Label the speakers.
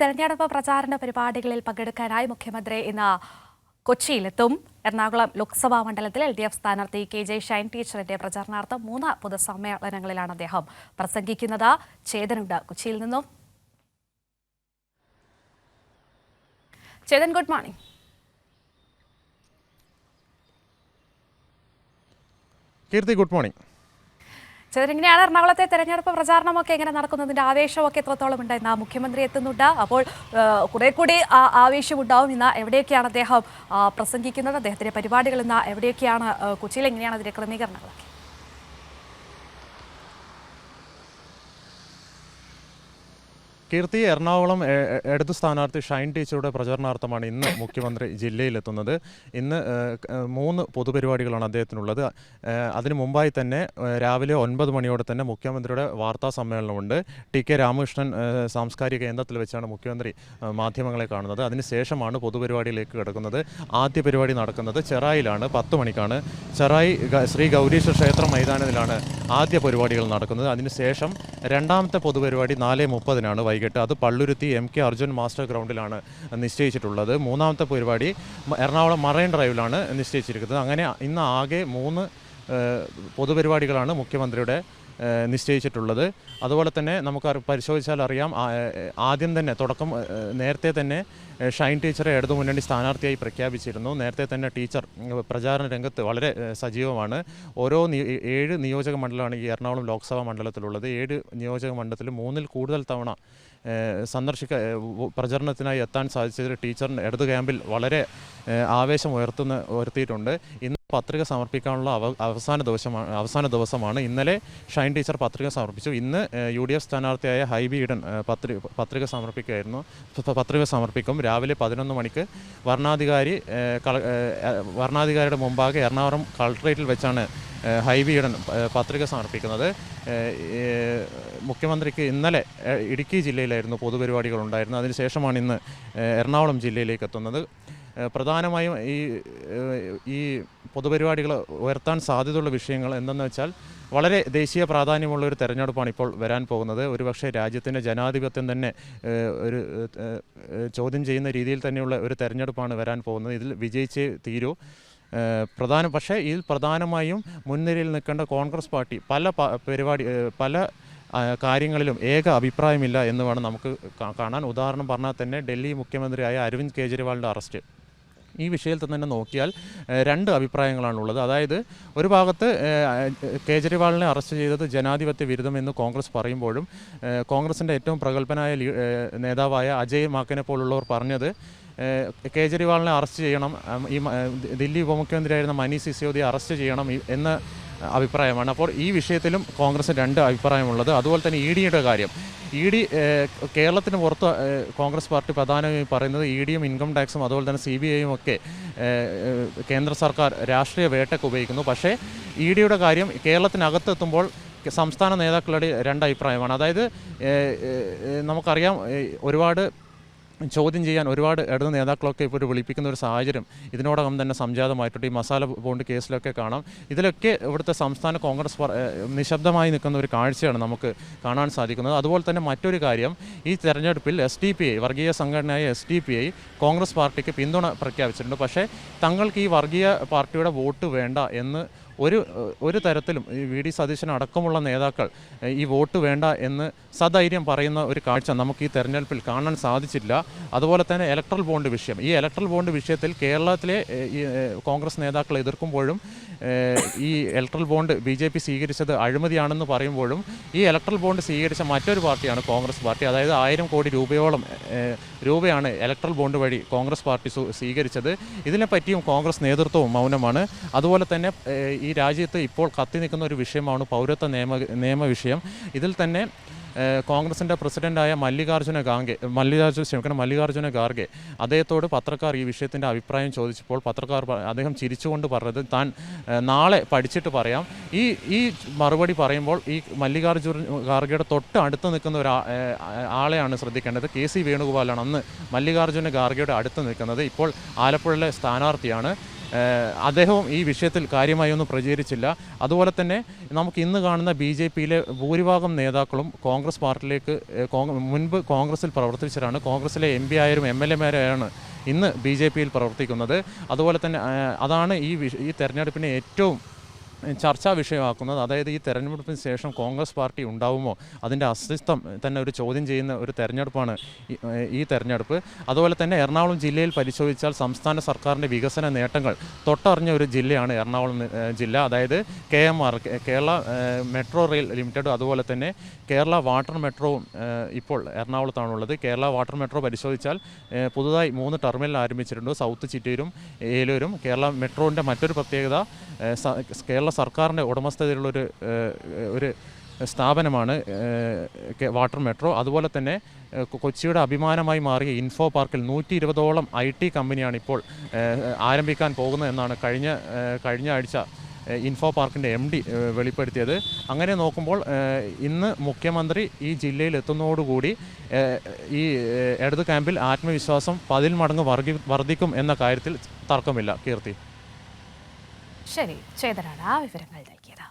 Speaker 1: തെരഞ്ഞെടുപ്പ് പ്രചാരണ പരിപാടികളിൽ പങ്കെടുക്കാനായി മുഖ്യമന്ത്രി ഇന്ന് കൊച്ചിയിലെത്തും. എറണാകുളം ലോക്സഭാ മണ്ഡലത്തിൽ LDF സ്ഥാനാർത്ഥി KJ ഷൈൻ ടീച്ചറിന്റെ പ്രചാരണാർത്ഥം 3 പൊതുസമ്മേളനങ്ങളിലാണ് അദ്ദേഹം പ്രസംഗിക്കുന്നത്. ചേതനുണ്ട് കൊച്ചിയിൽ നിന്നും. Chetan, good morning.
Speaker 2: Keerthi, good morning.
Speaker 1: Chetan, എങ്ങനെയാണ് എറണാകുളത്തെ തെരഞ്ഞെടുപ്പ് പ്രചാരണമൊക്കെ എങ്ങനെ നടക്കുന്നതിന്റെ ആവേശമൊക്കെ എത്രത്തോളം ഉണ്ട്? ഇന്ന് മുഖ്യമന്ത്രി എത്തുന്നുണ്ട്, അപ്പോൾ കുറെ കൂടി ആവേശമുണ്ടാവും. ഇന്ന് എവിടെയൊക്കെയാണ് അദ്ദേഹം പ്രസംഗിക്കുന്നത്? അദ്ദേഹത്തിന്റെ പരിപാടികൾ ഇന്ന് എവിടെയൊക്കെയാണ്? കൊച്ചിയിൽ എങ്ങനെയാണ് അതിന്റെ ക്രമീകരണങ്ങളൊക്കെ?
Speaker 2: കീർത്തി, എറണാകുളം ഇടതു സ്ഥാനാർത്ഥി ഷൈൻ ടീച്ചറുടെ പ്രചരണാർത്ഥമാണ് ഇന്ന് മുഖ്യമന്ത്രി ജില്ലയിലെത്തുന്നത്. ഇന്ന് 3 പൊതുപരിപാടികളാണ് അദ്ദേഹത്തിനുള്ളത്. അതിനു മുമ്പായി തന്നെ രാവിലെ 9 മണിയോടെ തന്നെ മുഖ്യമന്ത്രിയുടെ വാർത്താ സമ്മേളനമുണ്ട്. TK രാമകൃഷ്ണൻ സാംസ്കാരിക കേന്ദ്രത്തിൽ വെച്ചാണ് മുഖ്യമന്ത്രി മാധ്യമങ്ങളെ കാണുന്നത്. അതിനുശേഷമാണ് പൊതുപരിപാടിയിലേക്ക് കിടക്കുന്നത്. ആദ്യ പരിപാടി നടക്കുന്നത് ചെറായിലാണ്, 10 മണിക്കാണ്. ചെറായി ശ്രീ ഗൗരീശ്വര ക്ഷേത്ര മൈതാനത്തിലാണ് ആദ്യ പരിപാടികൾ നടക്കുന്നത്. അതിനുശേഷം രണ്ടാമത്തെ പൊതുപരിപാടി 4:30-നാണ് വൈകിട്ട്. അത് പള്ളുരുത്തി MK അർജുൻ മാസ്റ്റർ ഗ്രൗണ്ടിലാണ് നിശ്ചയിച്ചിട്ടുള്ളത്. മൂന്നാമത്തെ പരിപാടി എറണാകുളം മറൈൻ ഡ്രൈവിലാണ് നിശ്ചയിച്ചിരിക്കുന്നത്. അങ്ങനെ ഇന്ന് ആകെ 3 പൊതുപരിപാടികളാണ് മുഖ്യമന്ത്രിയുടെ നിശ്ചയിച്ചിട്ടുള്ളത്. അതുപോലെ തന്നെ നമുക്ക് പരിശോധിച്ചാൽ അറിയാം, ആദ്യം തന്നെ നേരത്തെ തന്നെ ഷൈൻ ടീച്ചറെ ഇടതുമുന്നണി സ്ഥാനാർത്ഥിയായി പ്രഖ്യാപിച്ചിരുന്നു. നേരത്തെ തന്നെ ടീച്ചർ പ്രചാരണ രംഗത്ത് വളരെ സജീവമാണ്. 7 നിയോജക മണ്ഡലമാണ് ഈ എറണാകുളം ലോക്സഭാ മണ്ഡലത്തിലുള്ളത്. 7 നിയോജക മണ്ഡലത്തിൽ 3-ൽ കൂടുതൽ തവണ പ്രചരണത്തിനായി എത്താൻ സാധിച്ചതിൽ ടീച്ചറിന് ഇടതു ക്യാമ്പിൽ വളരെ ആവേശം ഉയർത്തിയിട്ടുണ്ട്. ഇന്ന് പത്രിക സമർപ്പിക്കാനുള്ള അവസാന ദിവസമാണ്. ഇന്നലെ ഷൈൻ ടീച്ചർ പത്രിക സമർപ്പിച്ചു. ഇന്ന് UDF സ്ഥാനാർത്ഥിയായ ഹൈബി ഈഡൻ പത്രിക സമർപ്പിക്കും. രാവിലെ 11 മണിക്ക് വരണാധികാരിയുടെ മുമ്പാകെ എറണാകുളം കളക്ട്രേറ്റിൽ വെച്ചാണ് ഹൈബി ഈഡൻ പത്രിക സമർപ്പിക്കുന്നത്. മുഖ്യമന്ത്രിക്ക് ഇന്നലെ ഇടുക്കി ജില്ലയിലായിരുന്നു പൊതുപരിപാടികൾ ഉണ്ടായിരുന്നത്. അതിനുശേഷമാണ് ഇന്ന് എറണാകുളം ജില്ലയിലേക്ക് എത്തുന്നത്. പ്രധാനമായും ഈ പൊതുപരിപാടികൾ ഉയർത്താൻ സാധ്യതയുള്ള വിഷയങ്ങൾ എന്തെന്ന് വെച്ചാൽ, വളരെ ദേശീയ പ്രാധാന്യമുള്ള ഒരു തെരഞ്ഞെടുപ്പാണ് ഇപ്പോൾ വരാൻ പോകുന്നത്. ഒരുപക്ഷെ രാജ്യത്തിൻ്റെ ജനാധിപത്യം തന്നെ ഒരു ചോദ്യം ചെയ്യുന്ന രീതിയിൽ തന്നെയുള്ള ഒരു തെരഞ്ഞെടുപ്പാണ് വരാൻ പോകുന്നത്. ഇതിൽ വിജയിച്ചേ തീരൂ. പക്ഷേ ഇതിൽ പ്രധാനമായും മുൻനിരയിൽ നിൽക്കേണ്ട കോൺഗ്രസ് പാർട്ടി പല കാര്യങ്ങളിലും ഏക അഭിപ്രായമില്ല എന്ന് വേണം നമുക്ക് കാണാൻ. ഉദാഹരണം പറഞ്ഞാൽ തന്നെ ഡൽഹി മുഖ്യമന്ത്രിയായ അരവിന്ദ് കെജ്രിവാളിൻ്റെ അറസ്റ്റ്, ഈ വിഷയത്തിൽ തന്നെ നോക്കിയാൽ 2 അഭിപ്രായങ്ങളാണുള്ളത്. അതായത്, ഒരു ഭാഗത്ത് കേജ്രിവാളിനെ അറസ്റ്റ് ചെയ്തത് ജനാധിപത്യ വിരുദ്ധമെന്ന് കോൺഗ്രസ് പറയുമ്പോഴും കോൺഗ്രസിൻ്റെ ഏറ്റവും പ്രഗത്ഭനായ നേതാവായ അജയ് മാക്കനെ പോലുള്ളവർ പറഞ്ഞത് കേജ്രിവാളിനെ അറസ്റ്റ് ചെയ്യണം, ഈ ദില്ലി ഉപമുഖ്യമന്ത്രിയായിരുന്ന മനീഷ് സിസോദിയെ അറസ്റ്റ് ചെയ്യണം എന്ന അഭിപ്രായമാണ്. അപ്പോൾ ഈ വിഷയത്തിലും കോൺഗ്രസ് 2 അഭിപ്രായമുള്ളത്. അതുപോലെ തന്നെ EDയുടെ കാര്യം, കേരളത്തിന് പുറത്ത് കോൺഗ്രസ് പാർട്ടി പ്രധാനമായും പറയുന്നത് EDയും ഇൻകം ടാക്സും അതുപോലെ തന്നെ CBIയും ഒക്കെ കേന്ദ്ര സർക്കാർ രാഷ്ട്രീയ വേട്ടയ്ക്ക് ഉപയോഗിക്കുന്നു. പക്ഷേ EDയുടെ കാര്യം കേരളത്തിനകത്തെത്തുമ്പോൾ സംസ്ഥാന നേതാക്കളുടെ 2 അഭിപ്രായമാണ്. അതായത്, നമുക്കറിയാം, ഒരുപാട് ചോദ്യം ചെയ്യാൻ ഒരുപാട് ഇടതു നേതാക്കളൊക്കെ ഇപ്പോൾ വിളിപ്പിക്കുന്ന ഒരു സാഹചര്യം ഇതിനോടകം തന്നെ സംജാതമായിട്ടുണ്ട്. ഈ മസാല ബോണ്ട് കേസിലൊക്കെ കാണാം. ഇതിലൊക്കെ ഇവിടുത്തെ സംസ്ഥാന കോൺഗ്രസ് നിശബ്ദമായി നിൽക്കുന്ന ഒരു കാഴ്ചയാണ് നമുക്ക് കാണാൻ സാധിക്കുന്നത്. അതുപോലെ തന്നെ മറ്റൊരു കാര്യം, ഈ തെരഞ്ഞെടുപ്പിൽ SDPI, വർഗീയ സംഘടനയായ SDPI കോൺഗ്രസ് പാർട്ടിക്ക് പിന്തുണ പ്രഖ്യാപിച്ചിട്ടുണ്ട്. പക്ഷേ തങ്ങൾക്ക് ഈ വർഗീയ പാർട്ടിയുടെ വോട്ട് വേണ്ട എന്ന് ഒരു തരത്തിലും ഈ VD സതീശൻ അടക്കമുള്ള നേതാക്കൾ ഈ വോട്ട് വേണ്ട എന്ന് സധൈര്യം പറയുന്ന ഒരു കാഴ്ച നമുക്ക് ഈ തെരഞ്ഞെടുപ്പിൽ കാണാൻ സാധിച്ചില്ല. അതുപോലെ തന്നെ ഇലക്ട്രൽ ബോണ്ട് വിഷയം, ഈ ഇലക്ട്രൽ ബോണ്ട് വിഷയത്തിൽ കേരളത്തിലെ കോൺഗ്രസ് നേതാക്കൾ എതിർക്കുമ്പോഴും ഈ ഇലക്ട്രൽ ബോണ്ട് BJP സ്വീകരിച്ചത് അഴിമതിയാണെന്ന് പറയുമ്പോഴും ഈ ഇലക്ട്രൽ ബോണ്ട് സ്വീകരിച്ച മറ്റൊരു പാർട്ടിയാണ് കോൺഗ്രസ് പാർട്ടി. അതായത് 1000 കോടി രൂപയാണ് ഇലക്ട്രൽ ബോണ്ട് വഴി കോൺഗ്രസ് പാർട്ടി സ്വീകരിച്ചത്. ഇതിനെപ്പറ്റിയും കോൺഗ്രസ് നേതൃത്വവും മൗനമാണ്. അതുപോലെ തന്നെ ഈ രാജ്യത്ത് ഇപ്പോൾ കത്തി നിൽക്കുന്ന ഒരു വിഷയമാണ് പൗരത്വ നിയമ വിഷയം. ഇതിൽ തന്നെ കോൺഗ്രസിൻ്റെ പ്രസിഡൻ്റായ മല്ലികാർജ്ജുന ഖാർഗെ അദ്ദേഹത്തോട് പത്രക്കാർ ഈ വിഷയത്തിൻ്റെ അഭിപ്രായം ചോദിച്ചപ്പോൾ അദ്ദേഹം ചിരിച്ചുകൊണ്ട് പറഞ്ഞത് താൻ നാളെ പഠിച്ചിട്ട് പറയാം. ഈ മറുപടി പറയുമ്പോൾ ഈ മല്ലികാർജ്ജുന ഖാർഗെയുടെ തൊട്ട് അടുത്ത് നിൽക്കുന്ന ആളെയാണ് ശ്രദ്ധിക്കേണ്ടത്. KC വേണുഗോപാലാണ് അന്ന് മല്ലികാർജ്ജുന ഖാർഗെയുടെ അടുത്ത് നിൽക്കുന്നത്. ഇപ്പോൾ ആലപ്പുഴയിലെ സ്ഥാനാർത്ഥിയാണ്. അദ്ദേഹവും ഈ വിഷയത്തിൽ കാര്യമായി ഒന്നും പ്രതികരിച്ചില്ല. അതുപോലെ തന്നെ നമുക്ക് ഇന്ന് കാണുന്ന BJPയിലെ ഭൂരിഭാഗം നേതാക്കളും കോൺഗ്രസ് പാർട്ടിയിലേക്ക് മുൻപ് കോൺഗ്രസിൽ പ്രവർത്തിച്ചവരാണ്. കോൺഗ്രസിലെ MP ആയാലും MLA-മാരായാണ് ഇന്ന് BJPയിൽ പ്രവർത്തിക്കുന്നത്. അതുപോലെ തന്നെ അതാണ് ഈ തെരഞ്ഞെടുപ്പിനെ ഏറ്റവും ചർച്ചാ വിഷയമാക്കുന്നത്. അതായത് ഈ തെരഞ്ഞെടുപ്പിന് ശേഷം കോൺഗ്രസ് പാർട്ടി ഉണ്ടാവുമോ, അതിൻ്റെ അസ്തിത്വം തന്നെ ഒരു ചോദ്യം ചെയ്യുന്ന ഒരു തെരഞ്ഞെടുപ്പാണ് ഈ തെരഞ്ഞെടുപ്പ്. അതുപോലെ തന്നെ എറണാകുളം ജില്ലയിൽ പരിശോധിച്ചാൽ സംസ്ഥാന സർക്കാരിൻ്റെ വികസന നേട്ടങ്ങൾ തൊട്ടറിഞ്ഞ ഒരു ജില്ലയാണ് എറണാകുളം ജില്ല. അതായത് KMR Kerala metro rail limited, അതുപോലെ തന്നെ കേരള വാട്ടർ മെട്രോവും ഇപ്പോൾ എറണാകുളത്താണുള്ളത്. കേരള വാട്ടർ മെട്രോ പരിശോധിച്ചാൽ പുതുതായി 3 ടെർമിനൽ ആരംഭിച്ചിട്ടുണ്ട്, സൗത്ത് ചിറ്റൂരും ഏലൂരും. കേരള മെട്രോൻ്റെ മറ്റൊരു പ്രത്യേകത കേരള സർക്കാരിൻ്റെ ഉടമസ്ഥതയിലുള്ളൊരു ഒരു സ്ഥാപനമാണ് വാട്ടർ മെട്രോ. അതുപോലെ തന്നെ കൊച്ചിയുടെ അഭിമാനമായി മാറിയ ഇൻഫോ പാർക്കിൽ 120ഓളം IT കമ്പനിയാണ് ഇപ്പോൾ ആരംഭിക്കാൻ പോകുന്നത് എന്നാണ് കഴിഞ്ഞ ആഴ്ച ഇൻഫോ പാർക്കിൻ്റെ MD വെളിപ്പെടുത്തിയത്. അങ്ങനെ നോക്കുമ്പോൾ ഇന്ന് മുഖ്യമന്ത്രി ഈ ജില്ലയിൽ എത്തുന്നതോടുകൂടി ഈ ഇടത് ക്യാമ്പിൽ ആത്മവിശ്വാസം 10 മടങ്ങ് വർദ്ധിക്കും എന്ന കാര്യത്തിൽ തർക്കമില്ല. കീർത്തി.
Speaker 1: ശരി, ചേതനാണ് ആ വിവരങ്ങൾ നൽകിയത്.